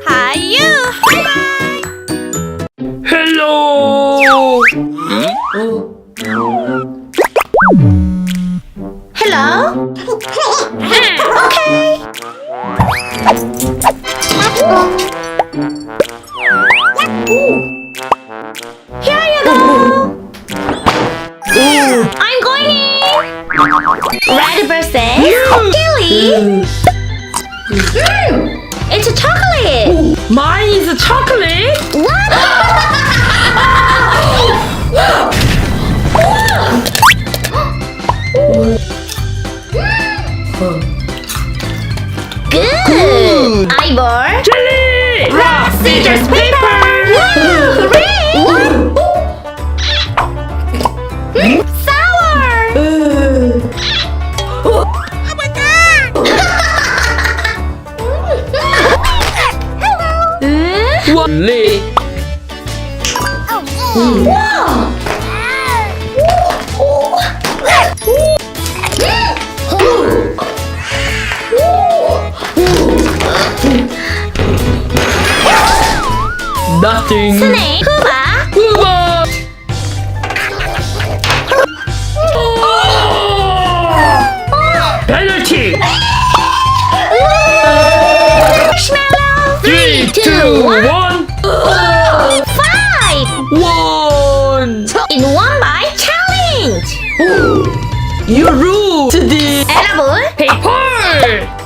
하이유. 헬로. 헬로. 오케이. Here you go. I'm going in. Red versus Gilly. It's a chocolate. Mine is a chocolate. Good. Ivor. Jelly. Rock, scissors, paper. Sour. Oh my god. Jelly. Wow. Nothing. 스네이크 후바. 우와. 페널티. 마시멜로. 3, 2, 1. 1. In one bite challenge. You rule today. 여러분, Paper.